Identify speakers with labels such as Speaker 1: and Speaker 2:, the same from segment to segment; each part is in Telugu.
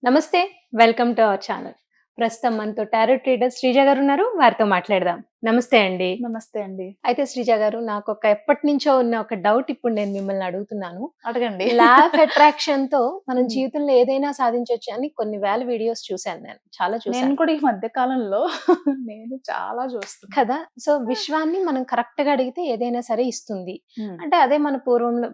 Speaker 1: నమస్తే. Welcome to our channel. ప్రస్తుతం మనతో టారో ట్రీడర్ శ్రీజ గారున్నారు. వారితో మాట్లాడదాం. నమస్తే అండి.
Speaker 2: నమస్తే అండి.
Speaker 1: అయితే శ్రీజ గారు నాకొక ఎప్పటినుంచో ఉన్న ఒక డౌట్ ఇప్పుడు నేను మిమ్మల్ని అడుగుతున్నాను.
Speaker 2: అడగండి.
Speaker 1: లా ఆఫ్ అట్రాక్షన్‌తో మనం
Speaker 2: హ్మ్.
Speaker 1: జీవితంలో ఏదైనా సాధించొచ్చు అని కొన్ని వేల వీడియోస్ చూసాను నేను. చాలా
Speaker 2: నేను
Speaker 1: చూసాను.
Speaker 2: కూడా ఈ మధ్య కాలంలో నేను చాలా చూస్తున్నా.
Speaker 1: కదా! సో, విశ్వాన్ని మనం కరెక్ట్‌గా అడిగితే ఏదైనా సరే ఇస్తుంది.
Speaker 2: హ్మ్.
Speaker 1: అంటే అదే మన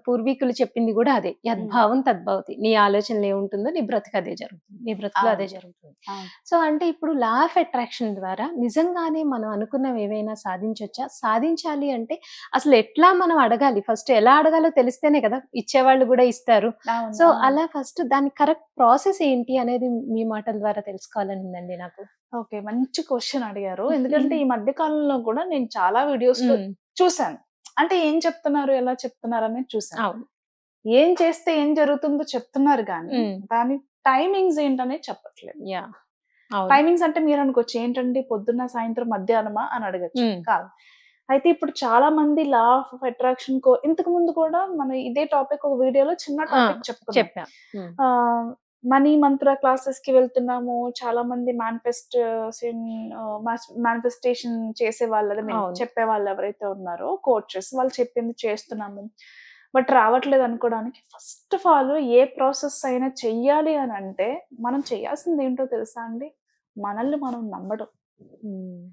Speaker 1: పూర్వీకులు చెప్పింది గూడా అదే. యద్భావం తద్భవతి. నీ ఆలోచనలో ఏముంటుందో నీ బ్రతుకు అదే జరుగుతుంది. నీ బ్రతుకులో అదే
Speaker 2: అవును.
Speaker 1: జరుగుతుంది.
Speaker 2: అవును.
Speaker 1: సో, అంటే ఇప్పుడు లా ఆఫ్ అట్రాక్షన్ ద్వారా నిజంగానే మనం అనుకున్నవి ఏవైనా సాధించొచ్చా? సాధించాలి అంటే అసలు ఎట్లా మనం అడగాలి? ఫస్ట్ ఎలా అడగాలో తెలిస్తేనే కదా! ఇచ్చేవాళ్ళు గూడా ఇస్తారు.
Speaker 2: అవును.
Speaker 1: సో,
Speaker 2: అవును.
Speaker 1: అలా ఫస్ట్ దాని కరెక్ట్ ప్రాసెస్ ఏంటి అనేది మీ మాటల ద్వారా తెలుసుకోవాలని ఉందండి నాకు.
Speaker 2: ఓకే. మంచి క్వెషన్ అడిగారు. ఎందుకంటే ఈ మధ్య కాలంలో కూడా నేను చాలా వీడియోస్‌లో
Speaker 1: హ్మ్.
Speaker 2: చూసాను. అంటే ఏం చెప్తున్నారు, ఎలా చెప్తున్నారు అనేది చూసాను.
Speaker 1: అవును.
Speaker 2: ఏం చేస్తే ఏం జరుగుతుందో చెప్తున్నారు గానీ,
Speaker 1: హ్మ్.
Speaker 2: దాని టైమింగ్స్ ఏంటనేది చెప్పట్లేదు.
Speaker 1: యాహ్! అవును.
Speaker 2: టైమింగ్స్ అంటే మీరనుకోవచ్చు ఏంటండి పొద్దున్న, సాయంత్రం, మధ్యాహ్నమా అని అడగొచ్చు.
Speaker 1: హ్మ్.
Speaker 2: కాదు. అయితే ఇప్పుడు చాలా మంది లా ఆఫ్ అట్రాక్షన్ ఇంతకు ముందు కూడా మనం ఇదే టాపిక్ ఒక వీడియోలో చిన్న
Speaker 1: ఆ!
Speaker 2: టాపిక్ చెప్పుకున్నాం.
Speaker 1: చెప్పాం. హ్మ్.
Speaker 2: మనీ మంత్ర క్లాసెస్‌కి వెళ్తున్నాము. చాలా మంది మేనిఫెస్టేషన్ చేసేవాళ్ళు ఐ మీన్
Speaker 1: అవును.
Speaker 2: చెప్పేవాళ్ళు ఎవరైతే ఉన్నారో కోచెస్ వాళ్ళు చెప్పింది చేస్తున్నాము. బట్ రావట్లేదు అనుకోవడానికి first of all A process అయినా చెయ్యాలి అనంటే మనం చేయాల్సింది ఏంటో తెలుసా అండి? మనల్ని మనం నమ్మడం.
Speaker 1: హ్మ్.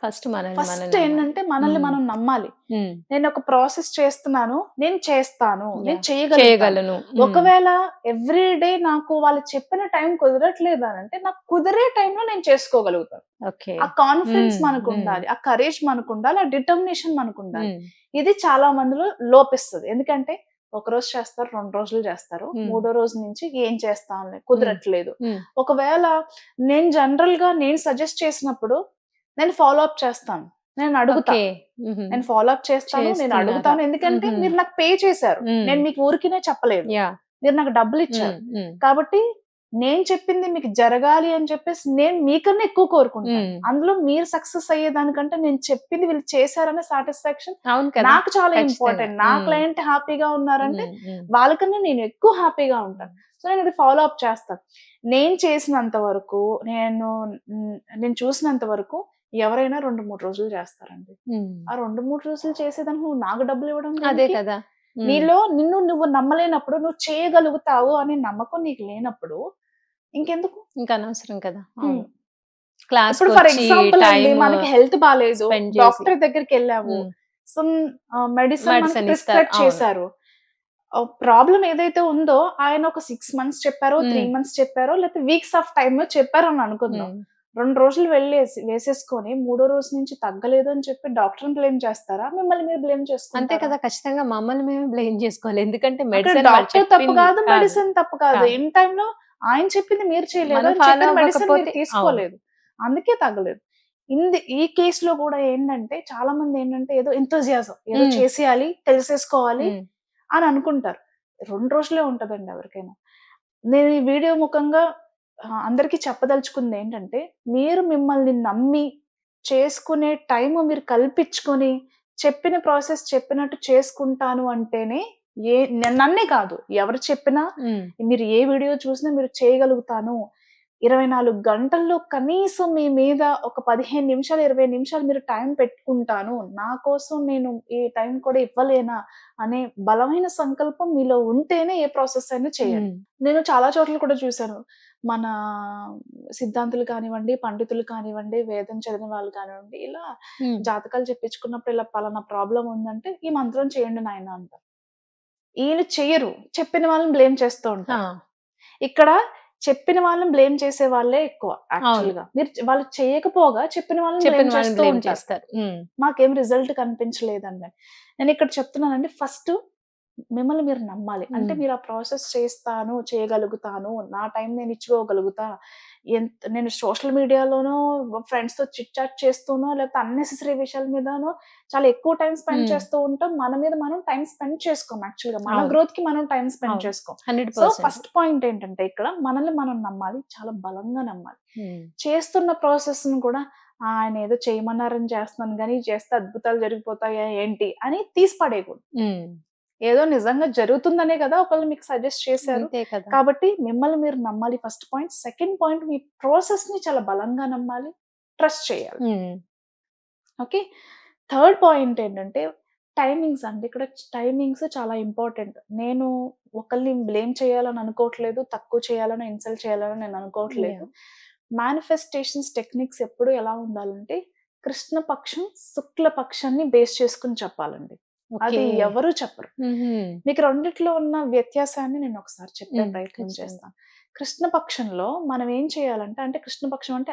Speaker 1: ఫస్ట్ మనల్ని మనం
Speaker 2: ఫస్ట్
Speaker 1: నమ్మాలి.
Speaker 2: ఏంటంటే మనల్ని
Speaker 1: హ్మ్.
Speaker 2: మనం నమ్మాలి.
Speaker 1: హ్మ్.
Speaker 2: నేనొక ప్రాసెస్ చేస్తున్నాను. నేను చేస్తాను. నేను
Speaker 1: యాహ్!
Speaker 2: చేయగలుగుతాను.
Speaker 1: చేయగలను. హ్మ్.
Speaker 2: ఒకవేళ ఎవ్రీ డే నాకు వాళ్ళు చెప్పిన టైం కుదరట్లేదు అనంటే, నాకు కుదిరే టైంలో నేను చేసుకోగలుగుతాను.
Speaker 1: ఓకే.
Speaker 2: ఆ కాన్ఫిడెన్స్
Speaker 1: హ్మ్. హ్మ్.
Speaker 2: మనకుండాలి. ఆ కరేజ్ మనకుండాలి. ఆ డిటర్మినేషన్ మనకుండాలి.
Speaker 1: హ్మ్.
Speaker 2: ఇది చాలా మందిలో లోపిస్తది. ఎందుకంటే ఒకరోజు చేస్తారు, 2 రోజులు చేస్తారు.
Speaker 1: హ్మ్.
Speaker 2: మూడో రోజు నుంచి ఏం చేస్తాంలే
Speaker 1: హ్మ్.
Speaker 2: కుదరట్లేదు.
Speaker 1: హ్మ్.
Speaker 2: ఒకవేళ నేను సజెస్ట్ చేసినప్పుడు నేను ఫాలో అప్ చేస్తాను. నేనడుగుతా.
Speaker 1: ఓకే. హుహు.
Speaker 2: నేను ఫాలో అప్ చేస్తాను. నేను
Speaker 1: చేస్తున్నారా?
Speaker 2: అడుగుతాను. ఎందుకంటే
Speaker 1: హుహు.
Speaker 2: మీరు నాకు పే చేశారు.
Speaker 1: హ్మ్.
Speaker 2: నేను మీకు ఊరికినే చెప్పలేదు.
Speaker 1: యాహ్!
Speaker 2: మీరు నాకు
Speaker 1: హ్మ్.
Speaker 2: డబ్బులిచ్చారు.
Speaker 1: హ్మ్.
Speaker 2: కాబట్టి నేను చెప్పింది మీకు జరగాలి అని చెప్పేసి నేను మీకన్నా ఎక్కువ కోరుకుంటాను.
Speaker 1: హ్మ్.
Speaker 2: అందులో మీరు సక్సెస్ అయ్యేదానికంటే నేను చెప్పింది వీళ్ళు చేశారనే సాటిస్ఫాక్షన్
Speaker 1: అవును కదా!
Speaker 2: నాకు చాలా
Speaker 1: ఖచ్చితంగా.
Speaker 2: ఇంపార్టెంట్. నా
Speaker 1: హ్మ్.
Speaker 2: క్లయింట్ హ్యాపీగా ఉన్నారంటే
Speaker 1: హ్మ్. హ్మ్.
Speaker 2: వాళ్ళకన్నా నేను ఎక్కువ హ్యాపీగా
Speaker 1: హ్మ్.
Speaker 2: ఉంటాను. సో, నేనది ఫాలో అప్ చేస్తాను. నేను చేసినంత వరకు నేను చూసినంత వరకు ఎవరైనా 2, 3 రోజులు చేస్తారండి.
Speaker 1: హ్మ్.
Speaker 2: ఆ 2, 3 రోజులు చేసేదానికి నువ్వు నాకు డబ్బులివ్వడం
Speaker 1: అదే
Speaker 2: దేనికి?
Speaker 1: కదా! హ్మ్.
Speaker 2: నిన్ను నువ్వు నమ్మలేనప్పుడు, నువ్వు చేయగలుగుతావు అనే నమ్మకం నీకు లేనప్పుడు ఇంకెందుకు?
Speaker 1: ఇంక అనవసరం కదా!
Speaker 2: హ్మ్.
Speaker 1: అవును.
Speaker 2: ఇప్పుడు ఫర్
Speaker 1: క్లాస్‌కొచ్చి
Speaker 2: ఎగ్జాంపుల్ అండి
Speaker 1: టైము
Speaker 2: మనకి హెల్త్ బాలేదు.
Speaker 1: స్పెండ్ చేసి.
Speaker 2: డాక్టర్ దగ్గరికెళ్ళాము.
Speaker 1: హ్మ్.
Speaker 2: సమ్ మెడిసిన్ మనకి
Speaker 1: మెడిసిన్ ఇస్తారు.
Speaker 2: ప్రిస్క్రైబ్
Speaker 1: అవును.
Speaker 2: చేశారు. ప్రాబ్లమ్ ఏదైతే ఉందో ఆయన ఒక 6 మంత్స్ చెప్పారో, 3
Speaker 1: హ్మ్.
Speaker 2: మంత్స్ చెప్పారో, లేకపోతే వీక్స్ ఆఫ్ టైమో చెప్పారని అనుకుందాం.
Speaker 1: హ్మ్.
Speaker 2: 2 రోజులు వేసేసుకొని మూడో రోజు నుంచి తగ్గలేదు అని చెప్పి డాక్టర్‌ని బ్లేమ్ చేస్తారా? మిమ్మల్ని మీరు బ్లేమ్
Speaker 1: అంతే
Speaker 2: చేసుకుంటారా?
Speaker 1: కదా! ఖచ్చితంగా మమ్మల్ని మేమే బ్లేమ్ జేసుకోవాలి. ఎందుకంటే
Speaker 2: అక్కడ
Speaker 1: మెడిసిన్ వాళ్ళు
Speaker 2: డాక్టర్ తప్పు
Speaker 1: చెప్పింది
Speaker 2: కాదు,
Speaker 1: కాదు.
Speaker 2: మెడిసిన్ తప్పు కాదు.
Speaker 1: కాదు.
Speaker 2: ఇన్ టైమ్‌లో ఆయన చెప్పింది మీరు చేయలేదు.
Speaker 1: మనం
Speaker 2: ఆయన
Speaker 1: ఫాలో
Speaker 2: చెప్పిన మెడిసిన్ మీరు
Speaker 1: అవ్వకపోతే అవును.
Speaker 2: తీసుకోలేదు. అందుకే తగ్గలేదు. ఈ కేస్‌లో కూడా ఏంటంటే చాలా మందేంటంటే ఏదో ఎంతూసియాజం ఏదో
Speaker 1: హ్మ్.
Speaker 2: చేసేయాలి, తెలిసేసుకోవాలి
Speaker 1: హ్మ్.
Speaker 2: అని అనుకుంటారు. 2 రోజులే ఉంటదండి ఎవరికైనా. నేను ఈ వీడియో ముఖంగా అందరికి చెప్పదలుచుకుందేంటంటే, మీరు మిమ్మల్ని నమ్మి చేసుకునే టైము మీరు కల్పించుకొని, చెప్పిన ప్రాసెస్ చెప్పినట్టు చేసుకుంటాను అంటేనే నన్నే కాదు ఎవరు చెప్పినా
Speaker 1: హ్మ్.
Speaker 2: మీరు ఏ వీడియో చూసినా మీరు చేయగలుగుతాను. 24 గంటల్లో కనీసం మీ మీద ఒక 15 నిమిషాలు, 20 నిమిషాలు మీరు టైం పెట్టుకుంటాను. నా కోసం నేను ఈ టైం కూడా ఇవ్వలేనా అనే బలమైన సంకల్పం మీలో ఉంటేనే ఏ ప్రాసెస్ అయినా చేయండి.
Speaker 1: హ్మ్.
Speaker 2: నేను చాలా చోట్ల కూడా చూసాను. మన సిద్ధాంతులు కానివ్వండి, పండితులు కానివ్వండి, వేదం చదివిన వాళ్ళు కానివ్వండి, ఇలా
Speaker 1: హ్మ్.
Speaker 2: జాతకాలు చెప్పించుకున్నప్పుడు ఇలా పలానా ప్రాబ్లమ్ ఉందంటే, "ఈ మంత్రం చేయండి నాయన" అంటారు. ఈళ్ళు చెయ్యరు. చెప్పిన వాళ్ళని బ్లేమ్ చేస్తూ
Speaker 1: ఆ!
Speaker 2: ఉంటారు. ఇక్కడ చెప్పిన వాళ్ళని బ్లేమ్ చేసే వాళ్ళే ఎక్కువ
Speaker 1: అవును.
Speaker 2: యాక్చువల్‌గా. వాళ్ళు చేయకపోగా చెప్పిన వాళ్ళని
Speaker 1: చెప్పిన
Speaker 2: బ్లేమ్
Speaker 1: వాళ్ళని
Speaker 2: చేస్తూ
Speaker 1: బ్లేమ్
Speaker 2: ఉంటారు.
Speaker 1: చేస్తారు. హ్మ్.
Speaker 2: మాకేం రిజల్ట్ కనిపించలేదండి. నేనిక్కడ చెప్తున్నానండి ఫస్ట్ మిమ్మల్ని మీరు నమ్మాలి. అంటే
Speaker 1: హ్మ్.
Speaker 2: మీరు ఆ ప్రాసెస్ చేస్తాను, చేయగలుగుతాను, నా టైం నేను ఇచ్చుకోగలుగుతా. నేను సోషల్ మీడియాలోనో, ఫ్రెండ్స్‌తో చిట్ చాట్ చేస్తూనో, లేకపోతే అన్నెసెసరీ విషయాల మీదనో చాలా ఎక్కువ టైమ్ స్పెండ్
Speaker 1: హ్మ్.
Speaker 2: చేస్తూ ఉంటాం. మన మీద మనం టైమ్ స్పెండ్ చేసుకోం యాక్చువల్‌గా. మన
Speaker 1: అవును.
Speaker 2: గ్రోత్‌కి మనం టైమ్ స్పెండ్
Speaker 1: అవును.
Speaker 2: చేసుకోం. సో,
Speaker 1: 100%.
Speaker 2: ఫస్ట్ పాయింట్ ఏంటంటే ఇక్కడ మనల్ని మనం నమ్మాలి. చాలా బలంగా నమ్మాలి.
Speaker 1: హ్మ్.
Speaker 2: చేస్తున్న ప్రాసెస్‌ని కూడా ఆయనేదో చేయమన్నారని చేస్తున్నాను గానీ, చేస్తే అద్భుతాలు జరిగిపోతాయా ఏంటి అని తీసి పడేయకూడదు.
Speaker 1: హ్మ్.
Speaker 2: ఏదో నిజంగా జరుగుతుందనే కదా ఒకళ్ళు మీకు సజెస్ట్ చేశారు.
Speaker 1: అంతే కదా!
Speaker 2: కాబట్టి మిమ్మల్ని మీరు నమ్మాలి ఫస్ట్ పాయింట్. సెకండ్ పాయింట్ మీ ప్రాసెస్‌ని చాలా బలంగా నమ్మాలి. ట్రస్ట్ చేయాలి.
Speaker 1: హ్మ్.
Speaker 2: ఓకే. థర్డ్ పాయింట్ ఏంటంటే టైమింగ్స్ అండి. ఇక్కడ టైమింగ్స్ చాలా ఇంపార్టెంట్. నేను ఒకళ్ళని బ్లేమ్ చేయాలని అనుకోవట్లేదు. తక్కువ చేయాలని, ఇన్సల్ట్ చేయాలని నేను అనుకోవట్లేదు.
Speaker 1: యాహ్!
Speaker 2: మేనిఫెస్టేషన్స్ టెక్నిక్స్ ఎప్పుడు ఎలా ఉండాలంటే కృష్ణ పక్షం, శుక్ల పక్షాన్ని బేస్ చేసుకొని చెప్పాలండి.
Speaker 1: ఓకే.
Speaker 2: అది ఎవరు చెప్పరు.
Speaker 1: హుహు.
Speaker 2: మీకు రెండిట్లో ఉన్న వ్యత్యాసాన్ని నేను ఒకసారి చెప్పే ప్రయత్నం
Speaker 1: ఖచ్చితంగా.
Speaker 2: చేస్తాను. కృష్ణ పక్షంలో మనం ఏం చేయాలంటే, అంటే కృష్ణ పక్షం అంటే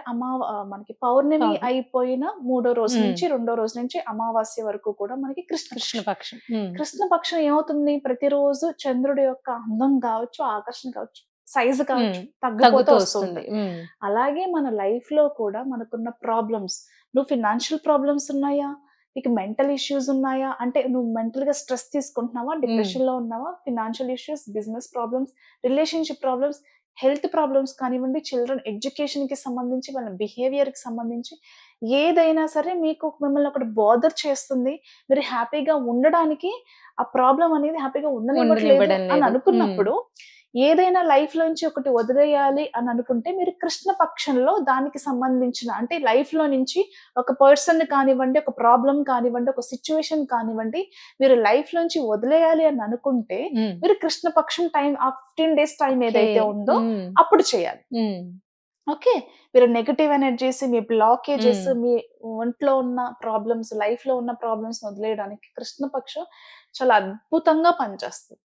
Speaker 2: మనకి పౌర్ణమి
Speaker 1: అవును.
Speaker 2: అయిపోయిన మూడో రోజు
Speaker 1: హ్మ్.
Speaker 2: నుంచి, రెండో రోజు నుంచి అమావాస్య వరకు కూడా మనకి కృష్ణ
Speaker 1: కృష్ణ
Speaker 2: పక్షం.
Speaker 1: పక్షం. హ్మ్.
Speaker 2: కృష్ణ పక్షం ఏమవుతుంది? ప్రతిరోజు చంద్రుడి యొక్క అందం కావచ్చు, ఆకర్షణ కావచ్చు, సైజ్ కావచ్చు తగ్గిపోతూ
Speaker 1: తగ్గుతూ
Speaker 2: వస్తూ
Speaker 1: వస్తుంది.
Speaker 2: ఉంటది. అలాగే మన లైఫ్‌లో కూడా మనకున్న ప్రాబ్లమ్స్, నువ్వు ఫినాన్షియల్ ప్రాబ్లమ్స్ ఉన్నాయా? నీకు మెంటల్ ఇష్యూస్ ఉన్నాయా? అంటే నువ్వు మెంటల్‌గా స్ట్రెస్ తీసుకుంటున్నావా? డిప్రెషన్‌లో ఉన్నావా? Financial issues, business problems, relationship problems, health problems కానివ్వండి, చిల్డ్రన్ ఎడ్యుకేషన్‌కి సంబంధించి, వాళ్ళ బిహేవియర్‌కి సంబంధించి ఏదైనా సరే మీకు మిమ్మల్ని ఒకటి బాదర్ చేస్తుంది. మీరు హ్యాపీగా ఉండడానికి ఆ ప్రాబ్లమ్ అనేది హ్యాపీగా ఉండనివ్వట్లేదు
Speaker 1: ఉండనివ్వడం
Speaker 2: అని
Speaker 1: లేదు.
Speaker 2: అనుకున్నప్పుడు ఏదైనా లైఫ్‌లోంచి ఒకటి వదిలేయాలి అని అనుకుంటే మీరు కృష్ణ పక్షంలో దానికి సంబంధించిన అంటే లైఫ్‌లో నుంచి ఒక పర్సన్‌ని కానివ్వండి, ఒక ప్రాబ్లమ్ కానివ్వండి, ఒక సిట్యుయేషన్ కానివ్వండి, మీరు లైఫ్‌లోంచి వదిలేయాలి అని అనుకుంటే
Speaker 1: హ్మ్.
Speaker 2: మీరు కృష్ణ పక్షం టైం ఆ 15 డేస్ టైం
Speaker 1: ఓకే.
Speaker 2: ఏదైతే ఉందో అప్పుడు చేయాలి.
Speaker 1: హ్మ్.
Speaker 2: ఓకే. మీరు నెగెటివ్ ఎనర్జీస్, మీ బ్లాకేజెస్,
Speaker 1: హ్మ్.
Speaker 2: మీ ఒంట్లో ఉన్న ప్రాబ్లమ్స్, లైఫ్‌లో ఉన్న ప్రాబ్లమ్స్‌ని వదిలేయడానికి కృష్ణ పక్షం చాలా అద్భుతంగా పనిచేస్తది.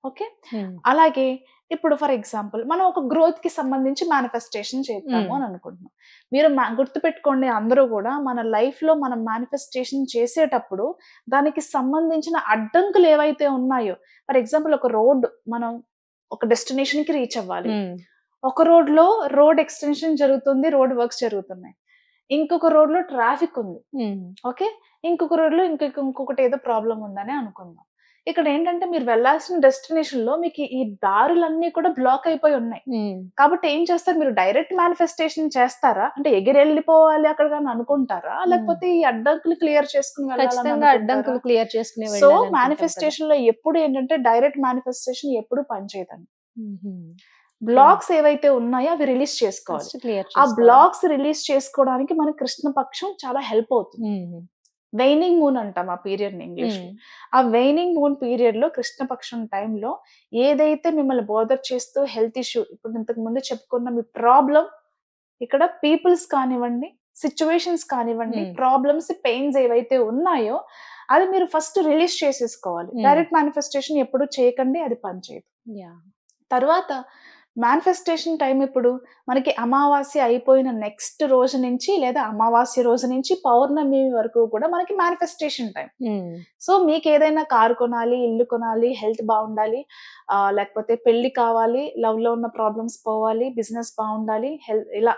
Speaker 2: ఓకే.
Speaker 1: హ్మ్.
Speaker 2: అలాగే ఇప్పుడు ఫర్ ఎగ్జాంపుల్ మనం ఒక గ్రోత్‌కి సంబంధించి మేనిఫెస్టేషన్ చేద్దాము
Speaker 1: హ్మ్.
Speaker 2: అని అనుకుంటున్నాం. మీరు గుర్తుపెట్టుకోండి అందరూ గూడా మన లైఫ్‌లో మనం మేనిఫెస్టేషన్ చేసేటప్పుడు దానికి సంబంధించిన అడ్డంకులు ఏవైతే ఉన్నాయో ఫర్ ఎగ్జాంపుల్ ఒక రోడ్ మనం ఒక డెస్టినేషన్‌కి రీచ్ అవ్వాలి.
Speaker 1: హ్మ్.
Speaker 2: ఒక రోడ్‌లో రోడ్ ఎక్స్‌టెన్షన్ జరుగుతుంది. రోడ్ వర్క్స్ జరుగుతున్నాయి. ఇంకొక రోడ్‌లో ట్రాఫిక్ ఉంది.
Speaker 1: హ్మ్.
Speaker 2: ఓకే. ఇంకొక రోడ్‌లో ఇంకొకటేదో ప్రాబ్లమ్ ఉందనే అనుకుందాం. ఇక్కడేంటంటే మీరు వెళ్ళాల్సిన డెస్టినేషన్‌లో మీకు ఈ దారులన్నీ కూడా బ్లాక్ అయిపోయి ఉన్నాయి.
Speaker 1: హ్మ్.
Speaker 2: కాబట్టి ఏం చేస్తారు మీరు డైరెక్ట్ మేనిఫెస్టేషన్ చేస్తారా? అంటే ఎగిరెళ్ళిపోవాలి అక్కడికని అనుకుంటారా?
Speaker 1: హ్మ్.
Speaker 2: లేకపోతే ఈ అడ్డంకులు క్లియర్ చేసుకొని వెళ్ళాలని
Speaker 1: ఖచ్చితంగా
Speaker 2: అనుకుంటారా?
Speaker 1: అడ్డంకులు క్లియర్ చేసుకునే
Speaker 2: సో,
Speaker 1: వెళ్ళాలనుకుంటాం కదా!
Speaker 2: మేనిఫెస్టేషన్‌లో ఎప్పుడు ఏంటంటే డైరెక్ట్ మేనిఫెస్టేషన్ ఎప్పుడు పనిచేయదండి.
Speaker 1: హుహు. ఓకే.
Speaker 2: బ్లాక్స్ ఏవైతే ఉన్నాయో అవి రిలీజ్ చేసుకోవాలి.
Speaker 1: ఫస్ట్ క్లియర్
Speaker 2: ఆ
Speaker 1: చేసుకోవాలి.
Speaker 2: బ్లాక్స్ రిలీజ్ చేసుకోవడానికి మనకి కృష్ణ పక్షం చాలా హెల్ప్ అవుతుంది.
Speaker 1: హ్మ్.
Speaker 2: వెయినింగ్ మూన్ అంటాం ఆ పీరియడ్‌ని ఇంగ్లీష్‌లో.
Speaker 1: హ్మ్.
Speaker 2: ఆ వెయినింగ్ మూన్ పీరియడ్‌లో కృష్ణపక్షం టైంలో ఏదైతే మిమ్మల్ని బోదర్ చేస్తూ హెల్త్ ఇష్యూ ఇప్పుడు ఇంతకు ముందు చెప్పుకున్న మీ ప్రాబ్లమ్ ఇక్కడ పీపుల్స్ కానివ్వండి, సిట్యుయేషన్స్ కానివ్వండి,
Speaker 1: హ్మ్.
Speaker 2: ప్రాబ్లమ్స్, పెయిన్స్ ఏవైతే ఉన్నాయో అది మీరు ఫస్ట్ రిలీజ్ చేసేసుకోవాలి.
Speaker 1: హ్మ్.
Speaker 2: డైరెక్ట్ మేనిఫెస్టేషన్ ఎప్పుడు చేయకండి. అది పనిచేయదు.
Speaker 1: యాహ్!
Speaker 2: తర్వాత మేనిఫెస్టేషన్ టైమ్ ఇప్పుడు మనకి అమావాస్య అయిపోయిన నెక్స్ట్ రోజు నుంచి లేదా అమావాస్య రోజు నుంచి పౌర్ణమి వరకు కూడా మనకి మేనిఫెస్టేషన్ టైమ్.
Speaker 1: హ్మ్.
Speaker 2: సో, మీకేదైనా కారు కొనాలి, ఇల్లు కొనాలి, హెల్త్ బావుండాలి, లేకపోతే పెళ్లి కావాలి, లవ్‌లో ఉన్న ప్రాబ్లమ్స్ పోవాలి, బిజినెస్ బావుండాలి, ఇలా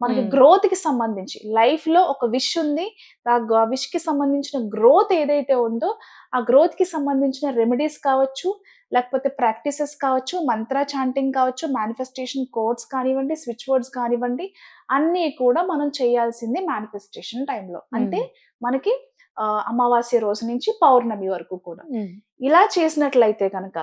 Speaker 2: మనకి
Speaker 1: హ్మ్.
Speaker 2: గ్రోత్‌కి సంబంధించి లైఫ్‌లో ఒక విష్ ఉంది. ఆ విష్‌కి సంబంధించిన గ్రోత్ ఏదైతే ఉందో, ఆ గ్రోత్‌కి సంబంధించిన రెమెడీస్ కావచ్చు, లేకపోతే ప్రాక్టీసెస్ కావచ్చు, మంత్ర చాంటింగ్ కావచ్చు, మేనిఫెస్టేషన్ కోడ్స్ కానివ్వండి, స్విచ్ వర్డ్స్ కానివ్వండి, అన్నీ కూడా మనం చేయాల్సింది మేనిఫెస్టేషన్ టైమ్‌లో. అంటే
Speaker 1: హ్మ్.
Speaker 2: మనకి అమావాస్య రోజు నుంచి పౌర్ణమి వరకు కూడా.
Speaker 1: హ్మ్.
Speaker 2: ఇలా చేసినట్లయితే గనక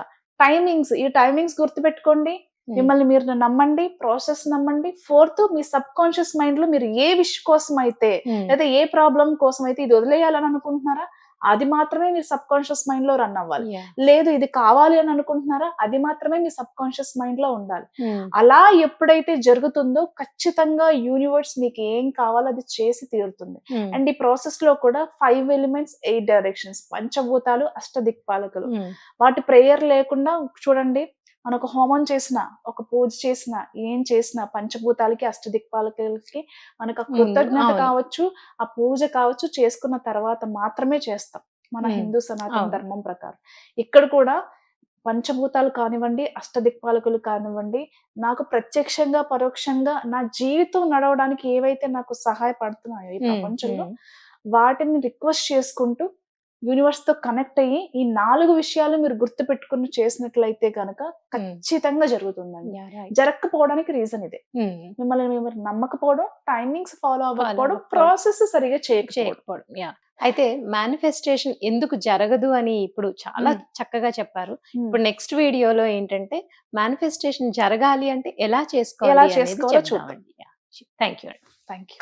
Speaker 2: ఈ టైమింగ్స్ గుర్తుపెట్టుకోండి.
Speaker 1: హ్మ్.
Speaker 2: మిమ్మల్ని మీరు నమ్మండి. ప్రాసెస్ నమ్మండి. ఫోర్త్ మీ సబ్‌కాన్షియస్ మైండ్‌లో మీరు ఏ విష్ కోసమైతే
Speaker 1: హ్మ్.
Speaker 2: లేదా ఏ ప్రాబ్లమ్ కోసమైతే ఇది వదిలేయాలని అనుకుంటున్నారా? అది మాత్రమే మీ సబ్‌కాన్షియస్ మైండ్‌లో రన్ అవ్వాలి.
Speaker 1: యాహ్!
Speaker 2: లేదు ఇది కావాలి అని అనుకుంటున్నారా? అది మాత్రమే మీ సబ్‌కాన్షియస్ మైండ్‌లో ఉండాలి.
Speaker 1: హ్మ్.
Speaker 2: అలా ఎప్పుడైతే జరుగుతుందో ఖచ్చితంగా యూనివర్స్ మీకు ఏం కావాలో అది చేసి తీరుతుంది.
Speaker 1: హ్మ్.
Speaker 2: అండ్ ఈ ప్రాసెస్‌లో కూడా 5 ఎలిమెంట్స్, 8 డైరెక్షన్స్ పంచభూతాలు, అష్టదిక్పాలకులు.
Speaker 1: హ్మ్.
Speaker 2: వాటి ప్రేయర్ లేకుండా చూడండి మనం ఒక హోమం చేసినా, ఒక పూజ చేసినా, ఏం చేసినా పంచభూతాలకి, అష్టదిక్పాలకులకి మనకు ఆ
Speaker 1: ముందు
Speaker 2: కృతజ్ఞత
Speaker 1: అవును.
Speaker 2: కావచ్చు, ఆ పూజ కావచ్చు చేసుకున్న తర్వాత మాత్రమే చేస్తాం. మన
Speaker 1: హ్మ్.
Speaker 2: హిందూ సనాతన
Speaker 1: అవును.
Speaker 2: ధర్మం ప్రకారం. ఇక్కడ కూడా పంచభూతాలు కానివ్వండి, అష్టదిక్పాలకులు కానివ్వండి, నాకు ప్రత్యక్షంగా, పరోక్షంగా నా జీవితం నడవడానికి ఏవైతే నాకు సహాయపడుతున్నాయో ఈ
Speaker 1: హ్మ్.
Speaker 2: ప్రపంచంలో,
Speaker 1: హ్మ్.
Speaker 2: వాటిని రిక్వెస్ట్ చేసుకుంటూ యూనివర్స్‌తో కనెక్ట్ అయ్యి, ఈ 4 విషయాలు మీరు గుర్తుపెట్టుకొని చేసినట్లయితే గనక
Speaker 1: హ్మ్.
Speaker 2: ఖచ్చితంగా జరుగుతుందండి.
Speaker 1: యాహ్! రైట్.
Speaker 2: జరగకపోవడానికి రీజన్ ఇదే.
Speaker 1: హ్మ్.
Speaker 2: మిమ్మల్ని మీరు నమ్మకపోవడం, టైమింగ్స్ ఫాలో
Speaker 1: ఫాలో
Speaker 2: అవ్వకపోవడం,
Speaker 1: అవ్వకపోవడం.
Speaker 2: ప్రాసెస్ సరిగ్గా చేయకపోవడం.
Speaker 1: చేయకపోవడం. యాహ్! అయితే మేనిఫెస్టేషన్ ఎందుకు జరగదు అని ఇప్పుడు చాలా చక్కగా చెప్పారు. ఇప్పుడు నెక్స్ట్ వీడియోలో ఏంటంటే మేనిఫెస్టేషన్ జరగాలి అంటే ఎలా చేసుకోవాలి అనేది
Speaker 2: చేసుకోవాలో చూద్దాం.
Speaker 1: చెప్దామండి. Thank you.
Speaker 2: Thank you.